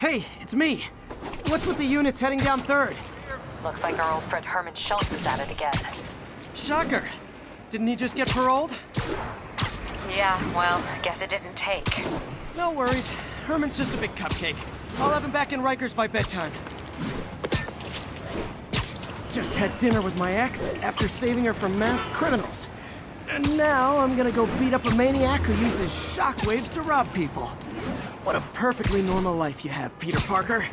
Hey, it's me. What's with the units heading down 3rd? Looks like our old friend Herman Schultz is at it again. Shocker. Didn't he just get paroled? Yeah, well, guess it didn't take. No worries. Herman's just a big cupcake. I'll have him back in Rikers by bedtime. Just had dinner with my ex after saving her from masked criminals. And now I'm gonna go beat up a maniac who uses shockwaves to rob people. What a perfectly normal life you have, Peter Parker.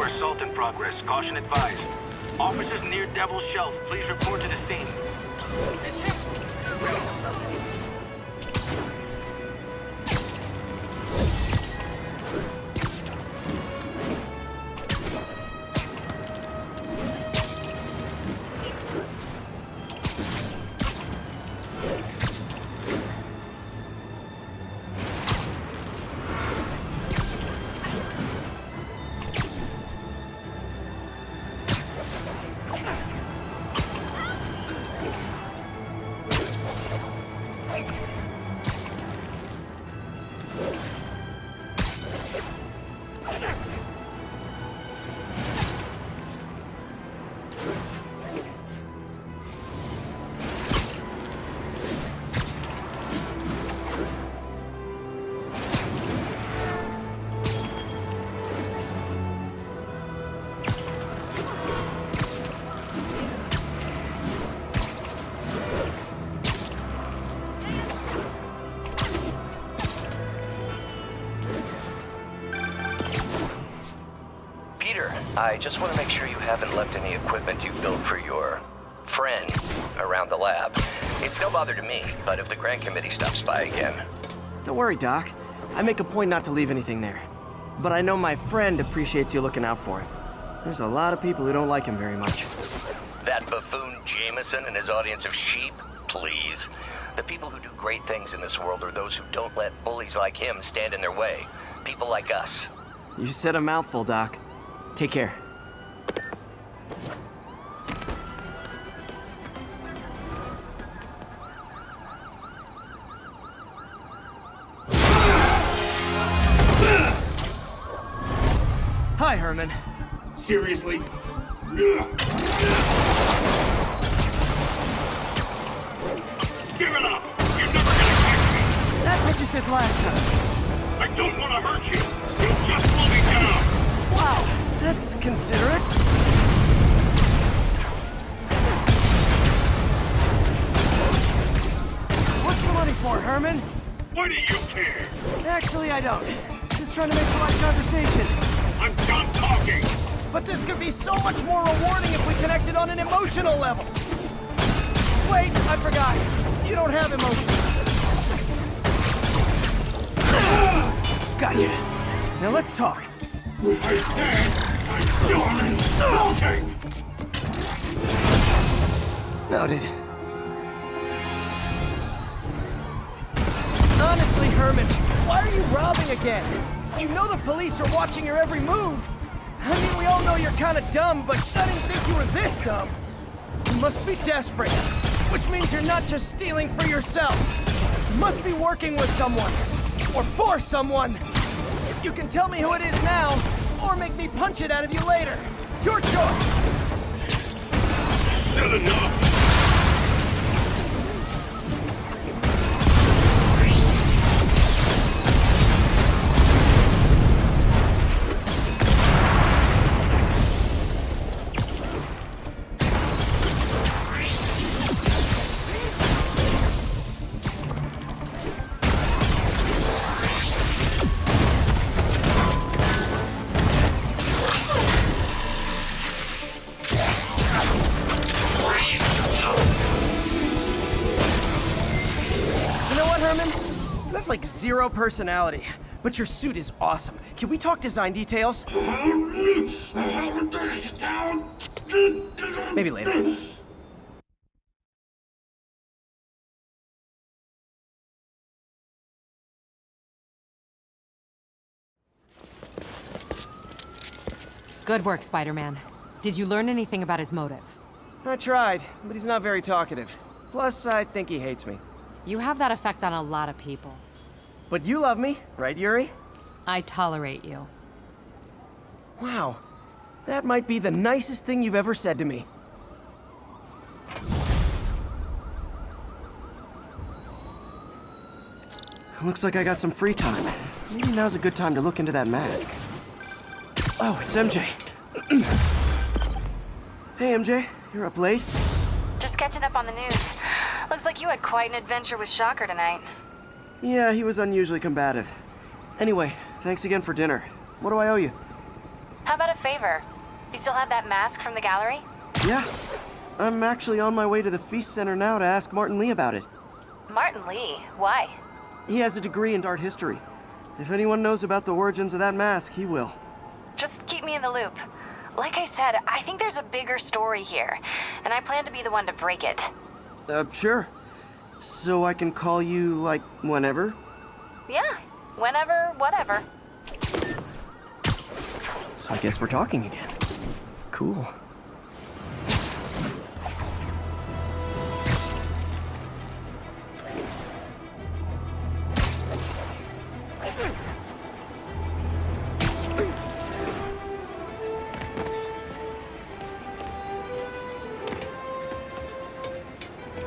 Assault in progress. Caution advised. Officers near Devil's Shelf, please report to the scene. I just want to make sure you haven't left any equipment you built for your friend around the lab. It's no bother to me, but if the grant committee stops by again... Don't worry, Doc. I make a point not to leave anything there. But I know my friend appreciates you looking out for him. There's a lot of people who don't like him very much. That buffoon Jameson and his audience of sheep? Please. The people who do great things in this world are those who don't let bullies like him stand in their way. People like us. You said a mouthful, Doc. Take care. Hi, Herman. Seriously? Give it up! You're never gonna catch me! That's what you said last time. I don't want to hurt you! You just slow me down! Wow, that's considerate. What's the money for, Herman? Why do you care? Actually, I don't. Just trying to make polite conversation. I'm done talking! But this could be so much more rewarding if we connected on an emotional level. Wait, I forgot. You don't have emotions. Gotcha. Now let's talk. I said I'm done talking! Noted. Honestly, Herman, why are you robbing again? You know the police are watching your every move. I mean, we all know you're kind of dumb, but I didn't think you were this dumb. You must be desperate, which means you're not just stealing for yourself. You must be working with someone, or for someone. If you can tell me who it is now, or make me punch it out of you later. Your choice. Not enough! Like zero personality, but your suit is awesome. Can we talk design details? Maybe later. Good work, Spider-Man. Did you learn anything about his motive? I tried, but he's not very talkative. Plus, I think he hates me. You have that effect on a lot of people. But you love me, right, Yuri? I tolerate you. Wow. That might be the nicest thing you've ever said to me. Looks like I got some free time. Maybe now's a good time to look into that mask. Oh, it's MJ. Hey, MJ. You're up late? Just catching up on the news. Looks like you had quite an adventure with Shocker tonight. Yeah, he was unusually combative. Anyway, thanks again for dinner. What do I owe you? How about a favor? You still have that mask from the gallery? Yeah. I'm actually on my way to the Feast Center now to ask Martin Lee about it. Martin Lee? Why? He has a degree in art history. If anyone knows about the origins of that mask, he will. Just keep me in the loop. Like I said, I think there's a bigger story here, and I plan to be the one to break it. Sure. So I can call you, like, whenever? Yeah, whenever, whatever. So I guess we're talking again. Cool.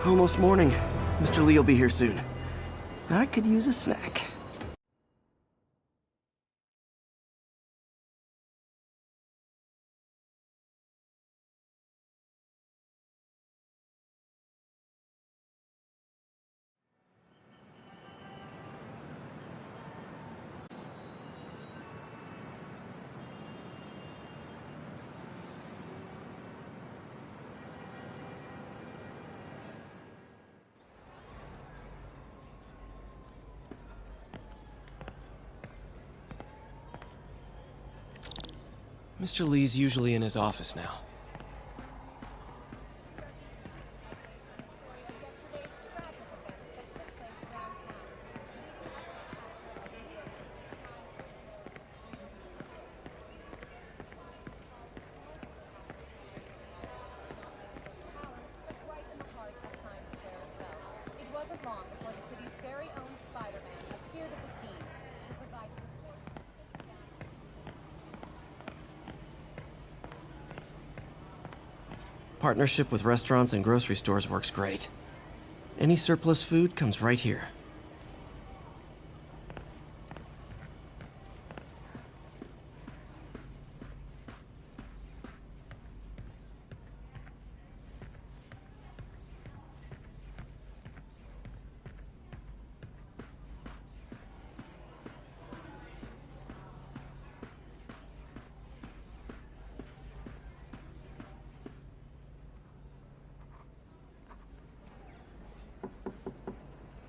Almost morning. Mr. Lee will be here soon. I could use a snack. Mr. Lee's usually in his office now. It wasn't long before the city's very own Spider-Man appeared at the scene to provide support. Partnership with restaurants and grocery stores works great. Any surplus food comes right here.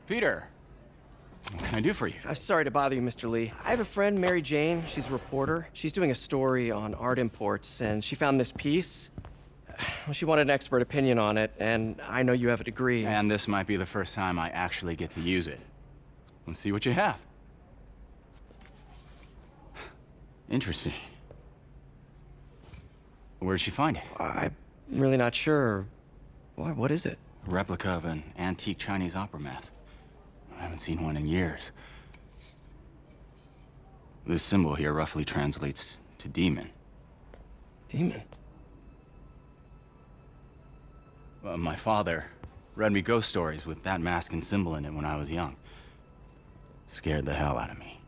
Peter, what can I do for you? Sorry to bother you, Mr. Lee. I have a friend, Mary Jane. She's a reporter. She's doing a story on art imports, and she found this piece. Well, she wanted an expert opinion on it, and I know you have a degree. And this might be the first time I actually get to use it. Let's see what you have. Interesting. Where'd she find it? I'm really not sure. Why, what is it? A replica of an antique Chinese opera mask. I haven't seen one in years. This symbol here roughly translates to demon. Demon? My father read me ghost stories with that mask and symbol in it when I was young. Scared the hell out of me.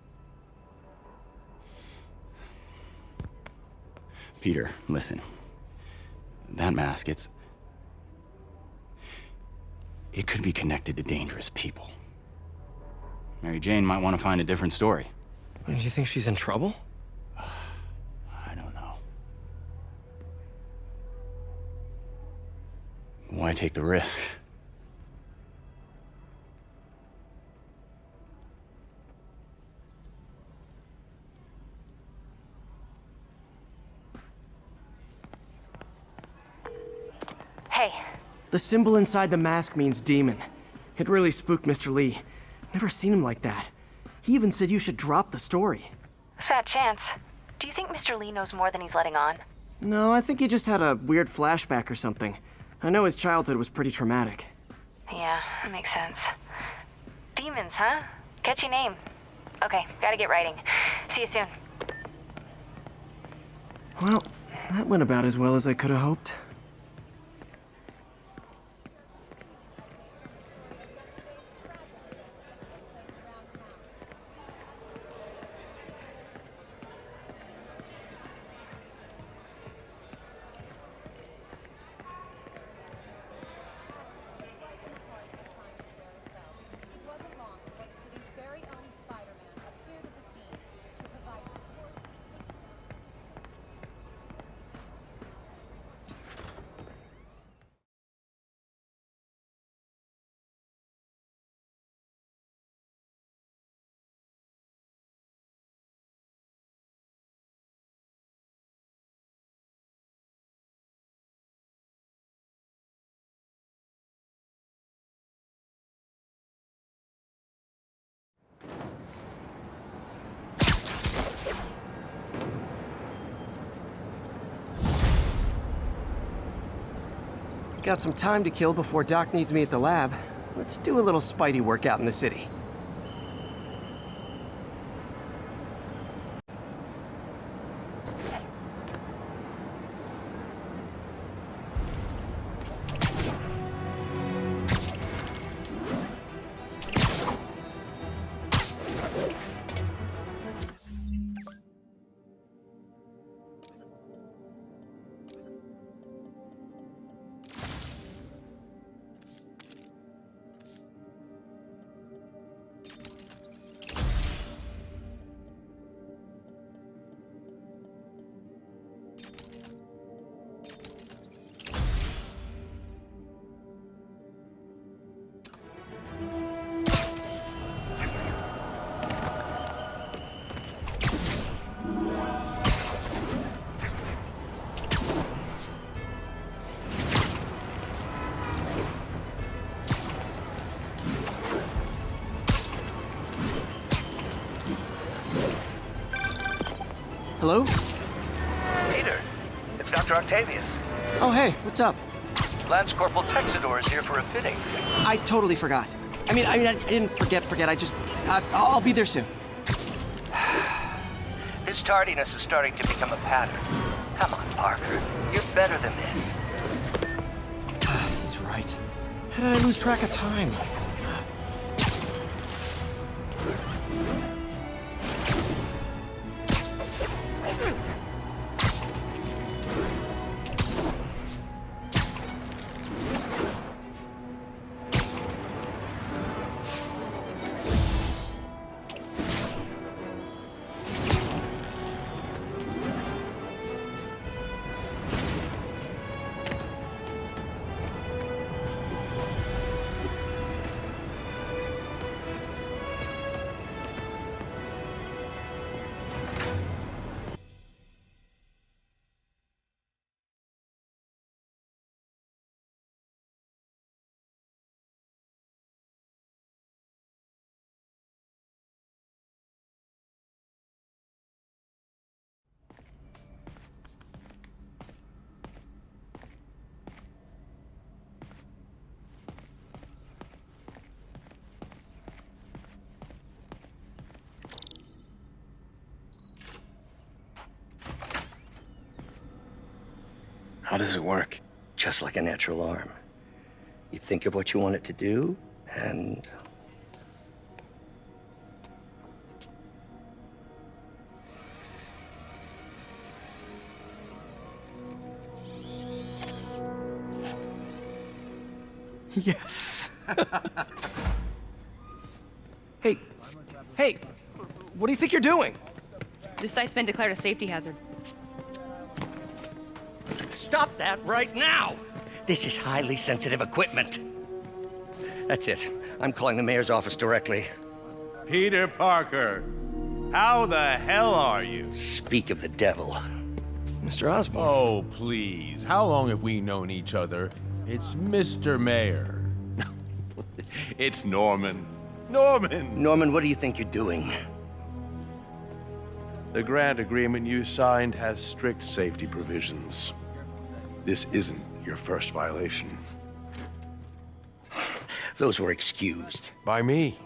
Peter, listen. That mask, it could be connected to dangerous people. Mary Jane might want to find a different story. Do you think she's in trouble? I don't know. Why take the risk? Hey, The symbol inside the mask means demon. It really spooked Mr. Lee. Never seen him like that. He even said you should drop the story. fat chance. Do you think Mr. Lee knows more than he's letting on? No, I think he just had a weird flashback or something. I know his childhood was pretty traumatic. Yeah, that makes sense. Demons, huh? Catchy name. Okay, gotta get writing. See you soon. Well, that went about as well as I could have hoped. It wasn't long before the city's very own Spider-Man appeared at the scene to provide support. Got some time to kill before Doc needs me at the lab. Let's do a little Spidey workout in the city. Hello? Peter, it's Dr. Octavius. Oh, hey, what's up? Lance Corporal Texador is here for a fitting. I totally forgot. I didn't forget. I'll be there soon. His tardiness is starting to become a pattern. Come on, Parker. You're better than this. He's right. How did I lose track of time? How does it work? Just like a natural arm. You think of what you want it to do, and... Yes. Hey, what do you think you're doing? This site's been declared a safety hazard. Stop that right now! This is highly sensitive equipment. That's it. I'm calling the mayor's office directly. Peter Parker, how the hell are you? Speak of the devil. Mr. Osborn. Oh, please. How long have we known each other? It's Mr. Mayor. It's Norman. Norman! Norman, what do you think you're doing? The grant agreement you signed has strict safety provisions. This isn't your first violation. Those were excused. By me.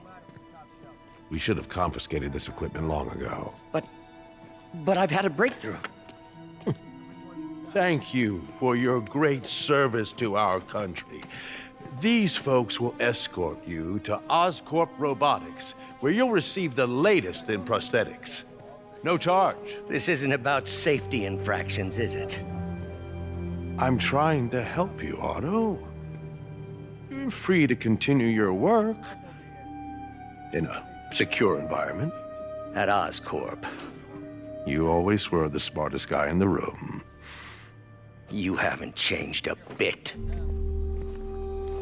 We should have confiscated this equipment long ago. But I've had a breakthrough. Thank you for your great service to our country. These folks will escort you to Oscorp Robotics, where you'll receive the latest in prosthetics. No charge. This isn't about safety infractions, is it? I'm trying to help you, Otto. You're free to continue your work in a secure environment. At Oscorp. You always were the smartest guy in the room. You haven't changed a bit.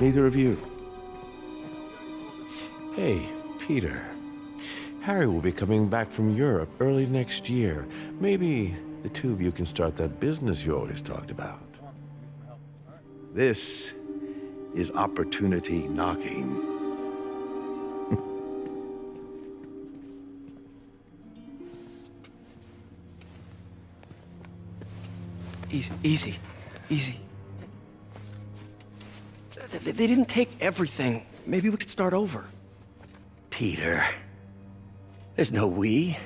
Neither of you. Hey, Peter. Harry will be coming back from Europe early next year. Maybe the two of you can start that business you always talked about. This is opportunity knocking. Easy. They didn't take everything. Maybe we could start over. Peter. There's no we.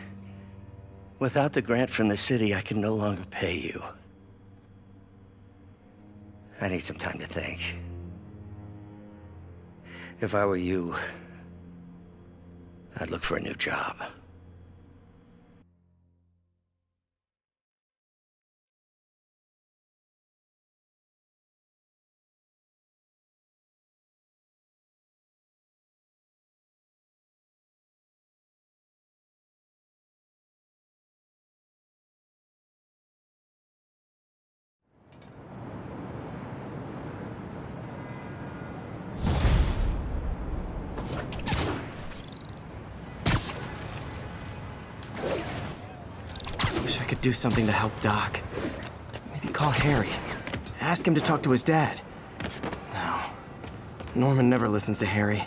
Without the grant from the city, I can no longer pay you. I need some time to think. If I were you, I'd look for a new job. I could do something to help Doc. Maybe call Harry. Ask him to talk to his dad. No. Norman never listens to Harry.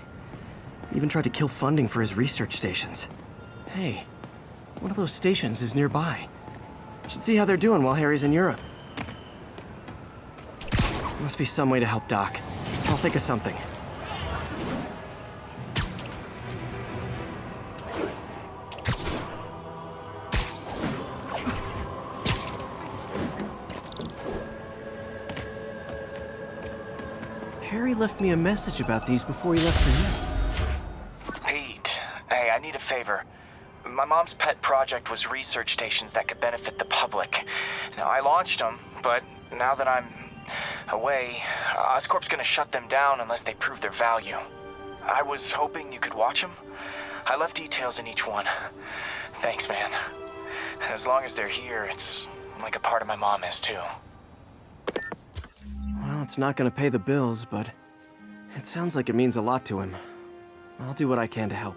He even tried to kill funding for his research stations. Hey, one of those stations is nearby. Should see how they're doing while Harry's in Europe. Must be some way to help Doc. I'll think of something. Harry left me a message about these before he left for you. Pete, hey, I need a favor. My mom's pet project was research stations that could benefit the public. Now, I launched them, but now that I'm away, Oscorp's gonna shut them down unless they prove their value. I was hoping you could watch them. I left details in each one. Thanks, man. As long as they're here, it's like a part of my mom is, too. Well, it's not gonna pay the bills, but it sounds like it means a lot to him. I'll do what I can to help.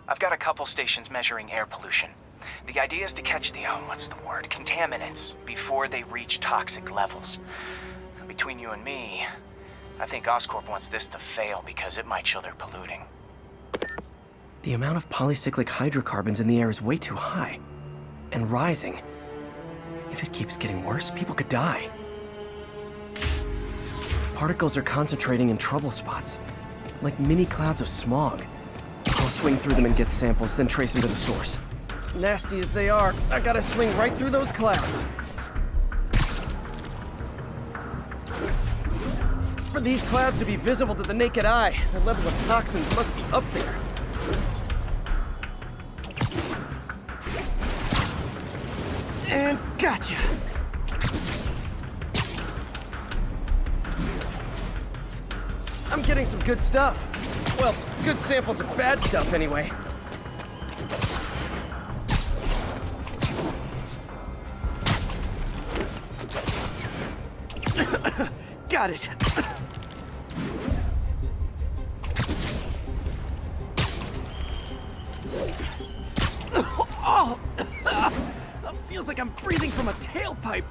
I've got a couple stations measuring air pollution. The idea is to catch the, contaminants before they reach toxic levels. Between you and me, I think Oscorp wants this to fail because it might show they're polluting. The amount of polycyclic hydrocarbons in the air is way too high. And rising. If it keeps getting worse, people could die. Particles are concentrating in trouble spots, like mini clouds of smog. I'll swing through them and get samples, then trace them to the source. Nasty as they are, I gotta swing right through those clouds. For these clouds to be visible to the naked eye, the level of toxins must be up there. And gotcha! I'm getting some good stuff. Well, good samples of bad stuff, anyway. Got it. Oh! Feels like I'm breathing from a tailpipe.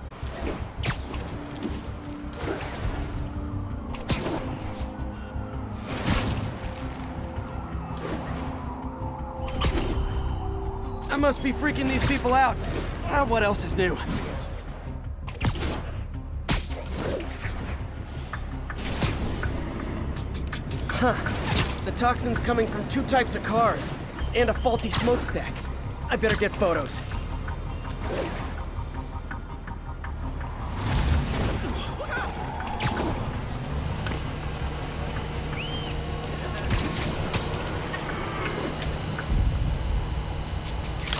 must be freaking these people out. What else is new? Huh. The toxin's coming from 2 types of cars, and a faulty smokestack. I better get photos.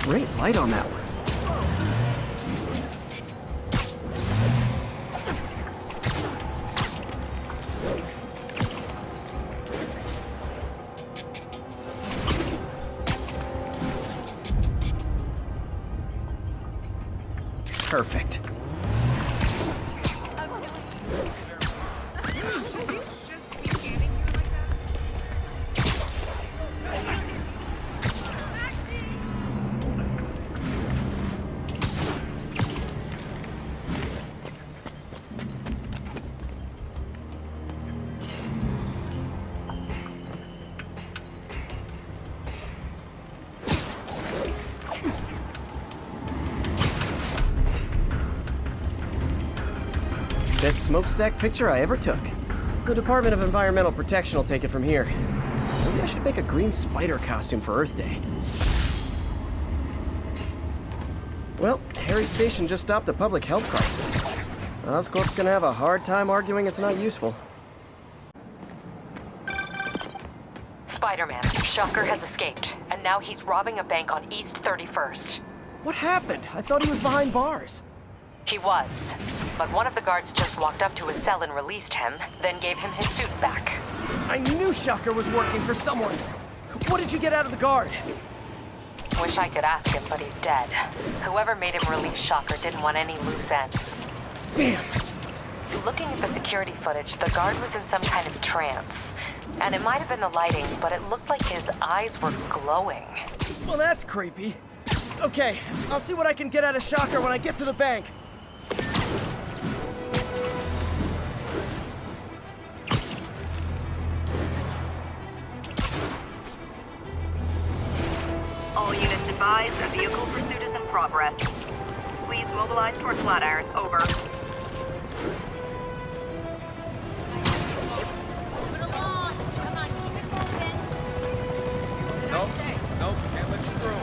Great light on that one. Perfect. Best smokestack picture I ever took. The Department of Environmental Protection will take it from here. Maybe I should make a green spider costume for Earth Day. Well, Harry's station just stopped a public health crisis. Oscorp's gonna have a hard time arguing it's not useful. Spider-Man, Shocker has escaped, and now he's robbing a bank on East 31st. What happened? I thought he was behind bars. He was, but one of the guards just walked up to his cell and released him, then gave him his suit back. I knew Shocker was working for someone. What did you get out of the guard? Wish I could ask him, but he's dead. Whoever made him release Shocker didn't want any loose ends. Damn. Looking at the security footage, the guard was in some kind of trance. And it might have been the lighting, but it looked like his eyes were glowing. Well, that's creepy. Okay, I'll see what I can get out of Shocker when I get to the bank. All units advised, a vehicle pursuit is in progress. Please mobilize towards Flatiron. Over. Nope, can't let you through.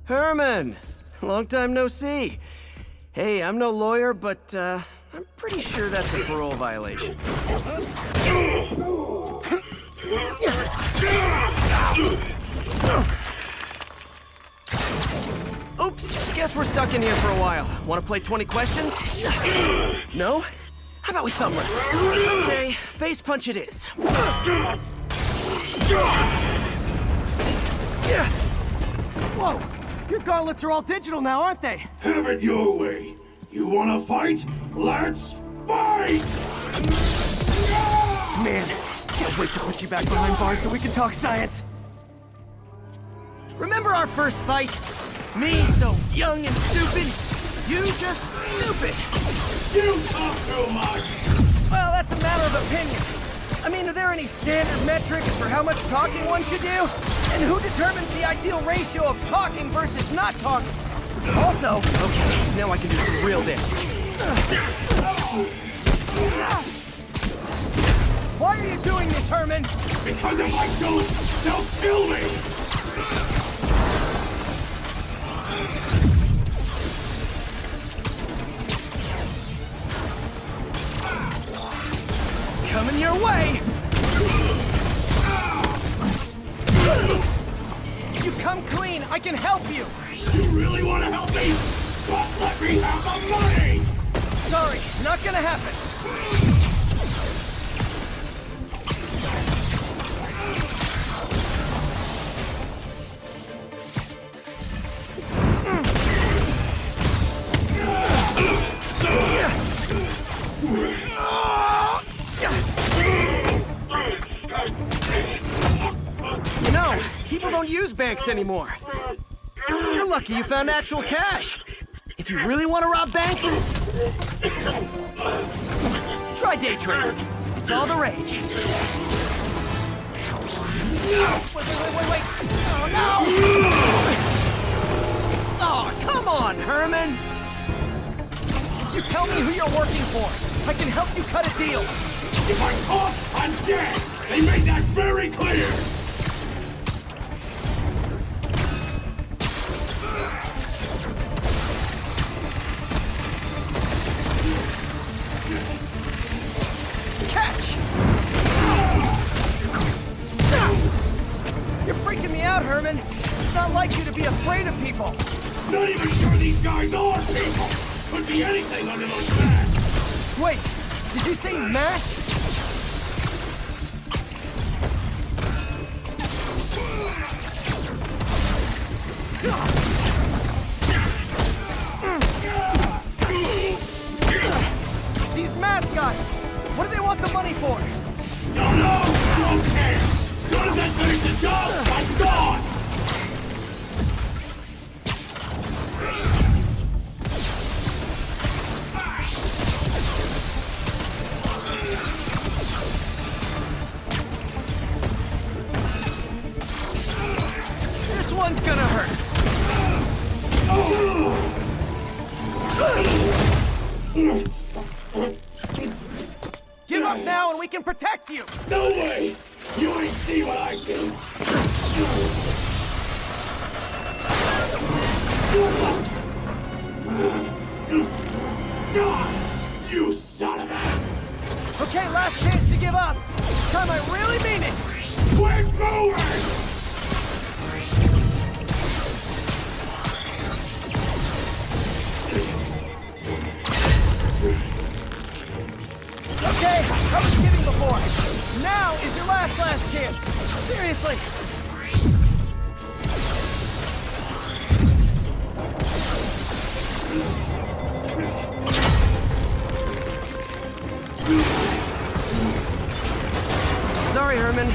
Herman! Long time no see. Hey, I'm no lawyer, but, I'm pretty sure that's a parole violation. Oops, guess we're stuck in here for a while. Want to play 20 questions? No? How about we thumb wrestle? Okay, face punch it is. Whoa! Your gauntlets are all digital now, aren't they? Have it your way. You wanna fight? Let's fight! Man, can't wait to put you back behind bars so we can talk science. Remember our first fight? Me so young and stupid, you just stupid. You talk too much! Well, that's a matter of opinion. I mean, are there any standard metrics for how much talking one should do? And who determines the ideal ratio of talking versus not talking? Also, okay, now I can do some real damage. Why are you doing this, Herman? Because if I don't, they'll kill me! Coming your way! If you come clean, I can help you! You really want to help me? But let me have the money! Sorry, not gonna happen. You know, people don't use banks anymore. You're lucky you found actual cash. If you really want to rob banks, try day trading. It's all the rage. Wait. Oh, no! Oh, come on, Herman! If you tell me who you're working for, I can help you cut a deal. If I'm caught, I'm dead! They made that very clear! Catch! You're freaking me out, Herman. It's not like you to be afraid of people. Not even sure these guys are people! Could be anything under those masks! Wait, did you say masks? These mask guys, what do they want the money for? No, I don't care! As soon as I finish the job, I'm gone! This one's gonna hurt. Give up now and we can protect you! No way! You ain't see what I do! You son of a... Okay, last chance to give up. This time I really mean it. We're moving! Okay, I was kidding before. Now is your last chance. Seriously. Sorry, Herman.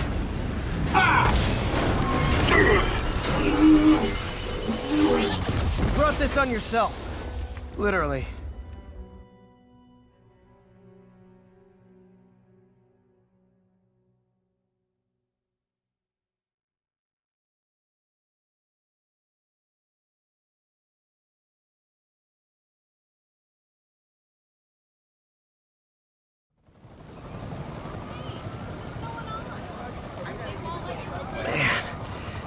You brought this on yourself. Literally.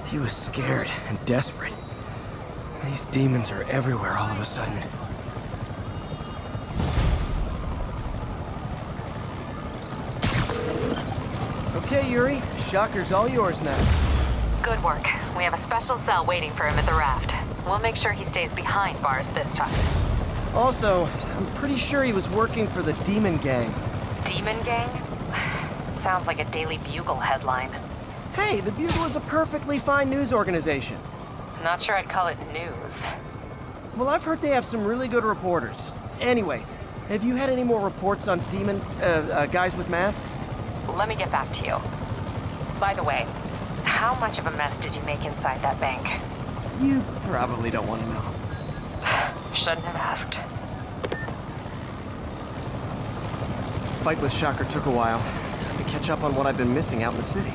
He was scared and desperate. These demons are everywhere all of a sudden. Okay, Yuri. Shocker's all yours now. Good work. We have a special cell waiting for him at the raft. We'll make sure he stays behind bars this time. Also, I'm pretty sure he was working for the Demon Gang. Demon Gang? Sounds like a Daily Bugle headline. Hey, the Bugle is a perfectly fine news organization. Not sure I'd call it news. Well, I've heard they have some really good reporters. Anyway, have you had any more reports on guys with masks? Let me get back to you. By the way, how much of a mess did you make inside that bank? You probably don't want to know. Shouldn't have asked. The fight with Shocker took a while. Time to catch up on what I've been missing out in the city.